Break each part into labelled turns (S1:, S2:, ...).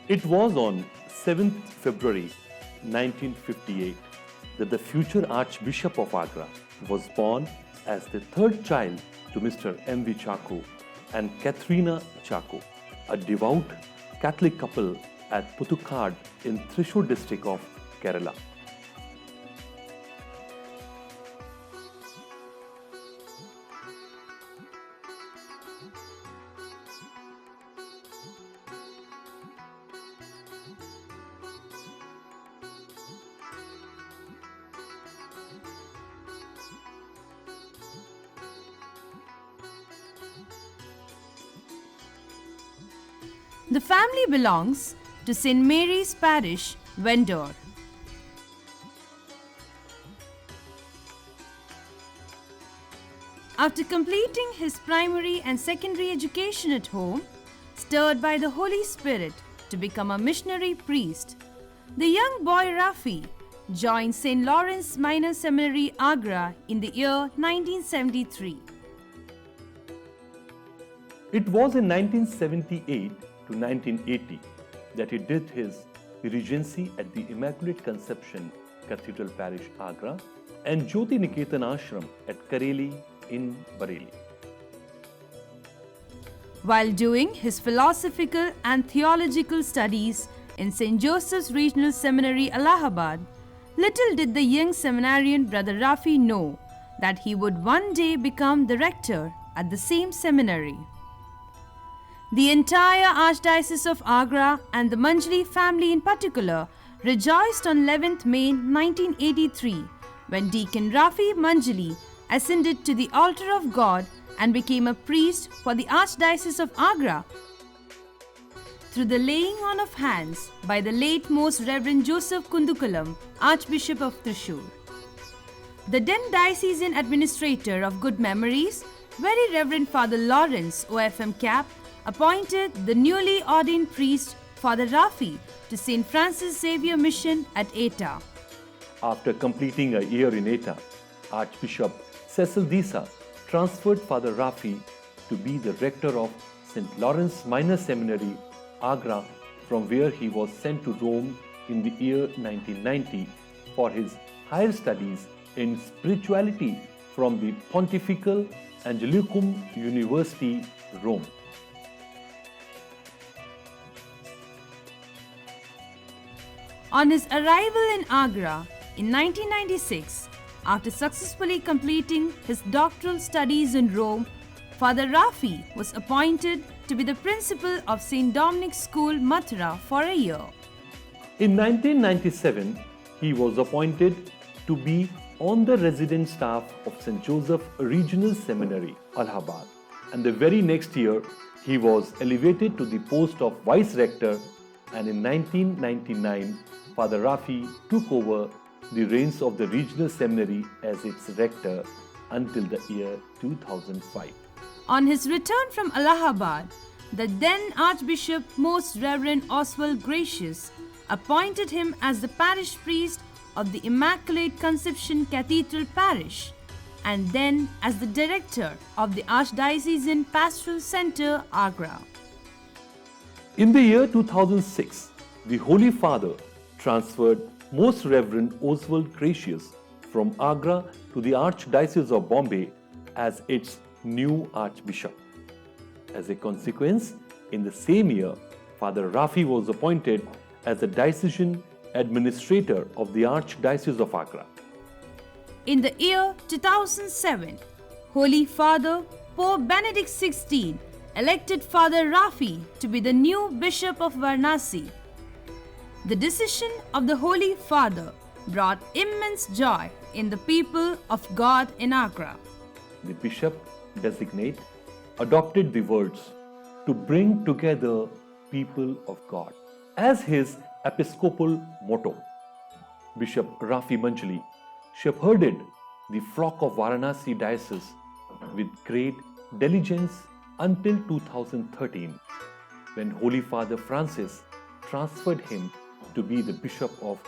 S1: It was on 7th February 1958 that the future Archbishop of Agra was born as the third child to Mr. M.V. Chacko and Katharina Chacko, a devout Catholic couple at Puthukad in Thrissur district of Kerala.
S2: The family belongs to St. Mary's Parish, Vendor. After completing his primary and secondary education at home, stirred by the Holy Spirit to become a missionary priest, the young boy Rafi joined St. Lawrence Minor Seminary, Agra in the year 1973.
S1: It was in 1978 to 1980 that he did his regency at the Immaculate Conception Cathedral Parish, Agra, and Jyoti Niketan Ashram at Kareli in Bareilly.
S2: While doing his philosophical and theological studies in St. Joseph's Regional Seminary, Allahabad, little did the young seminarian Brother Rafi know that he would one day become the rector at the same seminary. The entire Archdiocese of Agra and the Manjli family in particular rejoiced on 11th May 1983 when Deacon Rafi Manjli ascended to the altar of God and became a priest for the Archdiocese of Agra through the laying on of hands by the late Most Reverend Joseph Kundukalam, Archbishop of Thrissur. The then diocesan administrator of good memories, Very Reverend Father Lawrence OFM Cap, appointed the newly ordained priest Father Rafi to St. Francis Xavier Mission at Etah.
S1: After completing a year in Etah, Archbishop Cecil Disa transferred Father Rafi to be the rector of St. Lawrence Minor Seminary, Agra, from where he was sent to Rome in the year 1990 for his higher studies in spirituality from the Pontifical Angelicum University, Rome.
S2: On his arrival in Agra in 1996, after successfully completing his doctoral studies in Rome, Father Rafi was appointed to be the principal of St. Dominic's School, Mathura, for a year.
S1: In 1997, he was appointed to be on the resident staff of St. Joseph Regional Seminary, Allahabad, and the very next year, he was elevated to the post of Vice Rector, and in 1999, Father Rafi took over the reins of the Regional Seminary as its rector until the year 2005.
S2: On his return from Allahabad, the then Archbishop Most Reverend Oswald Gracious appointed him as the parish priest of the Immaculate Conception Cathedral Parish and then as the director of the Archdiocesan Pastoral Center, Agra.
S1: In the year 2006, the Holy Father transferred Most Reverend Oswald Gracious from Agra to the Archdiocese of Bombay as its new Archbishop. As a consequence, in the same year, Father Rafi was appointed as the Diocesan Administrator of the Archdiocese of Agra.
S2: In the year 2007, Holy Father Pope Benedict XVI elected Father Rafi to be the new Bishop of Varanasi. The decision of the Holy Father brought immense joy in the people of God in Agra.
S1: The Bishop designate adopted the words to bring together people of God as his episcopal motto. Bishop Rafi Manjli shepherded the flock of Varanasi diocese with great diligence until 2013, when Holy Father Francis transferred him to be the Bishop of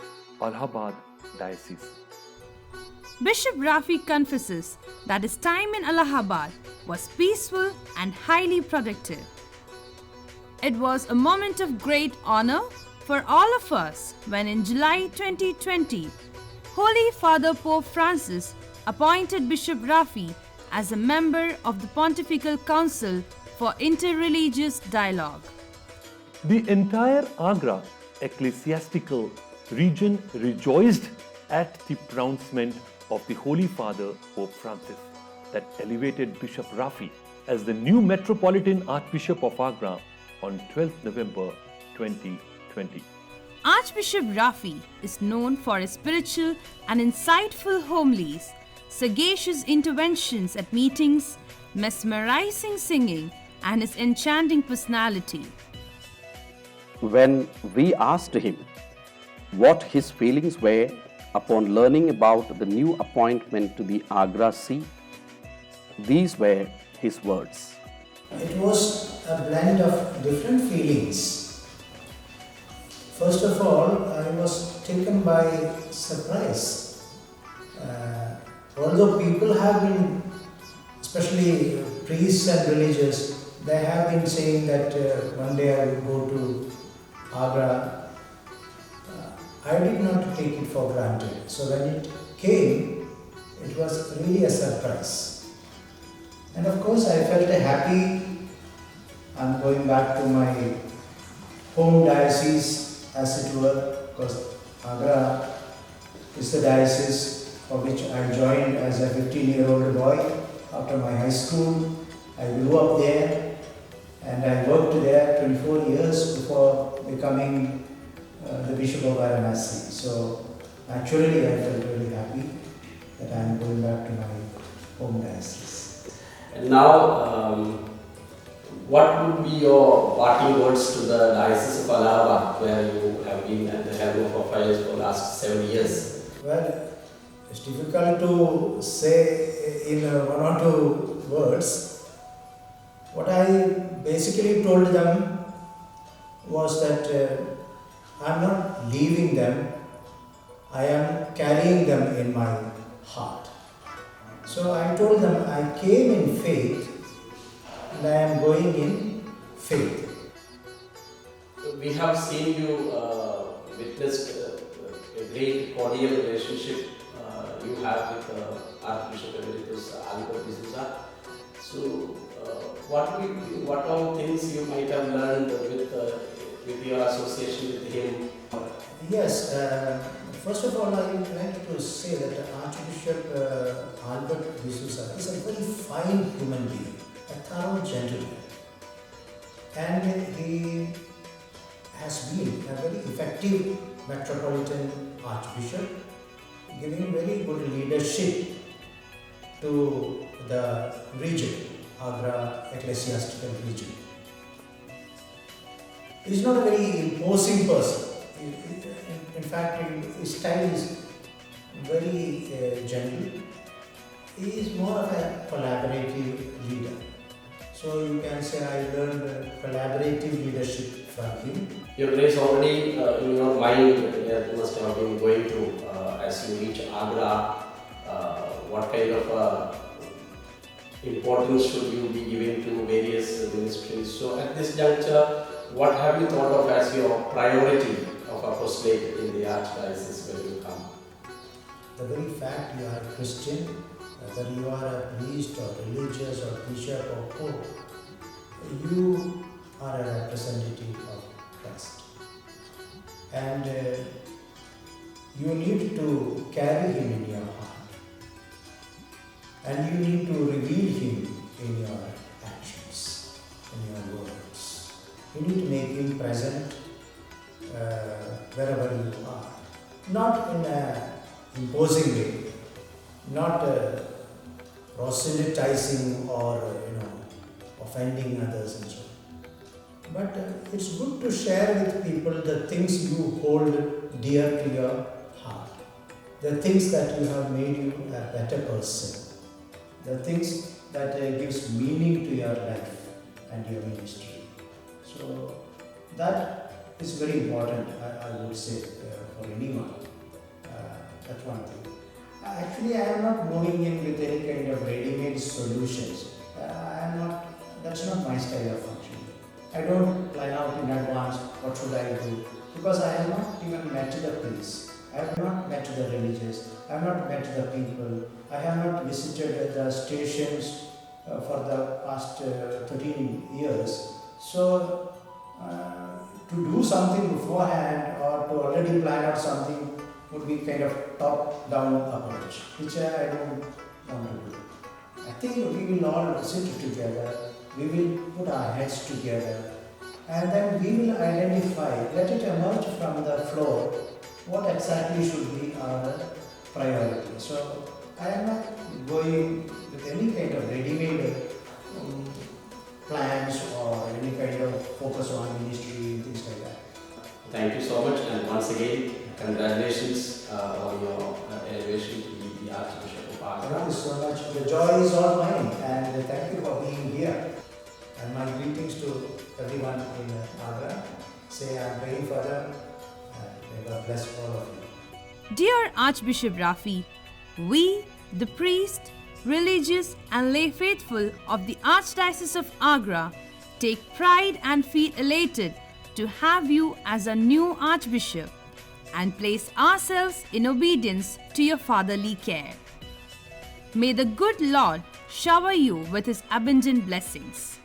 S1: Allahabad Diocese.
S2: Bishop Rafi confesses that his time in Allahabad was peaceful and highly productive. It was a moment of great honor for all of us when in July 2020, Holy Father Pope Francis appointed Bishop Rafi as a member of the Pontifical Council for Interreligious Dialogue.
S1: The entire Agra ecclesiastical region rejoiced at the pronouncement of the Holy Father Pope Francis that elevated Bishop Rafi as the new Metropolitan Archbishop of Agra on 12th November 2020.
S2: Archbishop Rafi is known for his spiritual and insightful homilies, sagacious interventions at meetings, mesmerizing singing, and his enchanting personality.
S3: When we asked him what his feelings were upon learning about the new appointment to the Agra See, these were his words.
S4: It was a blend of different feelings. First of all, I was taken by surprise. Although people have been, especially priests and religious, they have been saying that one day I will go to Agra. I did not take it for granted. So when it came, it was really a surprise. And of course I felt happy. I'm going back to my home diocese, as it were, because Agra is the diocese for which I joined as a 15-year-old boy after my high school. I grew up there and I worked there 24 years before becoming the Bishop of Varanasi. So naturally I felt really happy that I am going back to my home diocese.
S5: And now, what would be your parting words to the Diocese of Allahabad, where you have been at the helm of affairs for the last 7 years?
S4: Well, it's difficult to say in one or two words. What I basically told them was that I am not leaving them, I am carrying them in my heart. So I told them I came in faith and I am going in faith.
S5: We have seen you witnessed a great cordial relationship you have with Archbishop Emeritus Albert D'Souza. So, what all things you might have learned with your association with him?
S4: Yes, first of all, I would like to say that Archbishop Albert D'Souza is a very fine human being, a thorough gentleman, and he has been a very effective Metropolitan Archbishop, giving very good leadership to the region, Agra ecclesiastical region. He is not a very imposing person. In fact, his style is very gentle. He is more of a collaborative leader. So you can say I learned collaborative leadership from him.
S5: Your Grace, already in your mind you must have been going through as you reach Agra, what kind of importance should you be giving to various ministries. So at this juncture, what have you thought of as your priority of apostolate in the Archdiocese when you come?
S4: The very fact you are a Christian, whether you are a priest or religious or bishop or pope, you are a representative of Christ. And you need to carry him in your heart. And you need to reveal him in your actions, in your words. You need to make him present wherever you are. Not in an imposing way, not proselytizing or offending others and so on. But it's good to share with people the things you hold dear to your heart, the things that you have made you a better person, the things that gives meaning to your life and your ministry. So that is very important, I would say, for anyone. That's one thing. Actually, I am not moving in with any kind of ready-made solutions. That's not my style of functioning. I don't plan out in advance what should I do, because I have not even met the priest. I have not met the religious. I have not met the people. I have not visited the stations for the past 13 years. So, to do something beforehand or to already plan out something would be kind of top-down approach, which I don't want to do. I think we will all sit together, we will put our heads together, and then we will identify, let it emerge from the floor, what exactly should be our priority. So I am not going with any kind of ready-made plans or any kind of focus on ministry, things like that.
S5: Thank you so much, and once again, congratulations on your elevation to be the Archbishop of
S4: Thank
S5: Agra.
S4: you so much. The joy is all mine, and thank you for being here. And my greetings to everyone in Agra. Say I'm praying for them, and may God bless all of you.
S2: Dear Archbishop Rafi, we, the priest, religious and lay faithful of the Archdiocese of Agra, take pride and feel elated to have you as a new Archbishop and place ourselves in obedience to your fatherly care. May the good Lord shower you with His abundant blessings.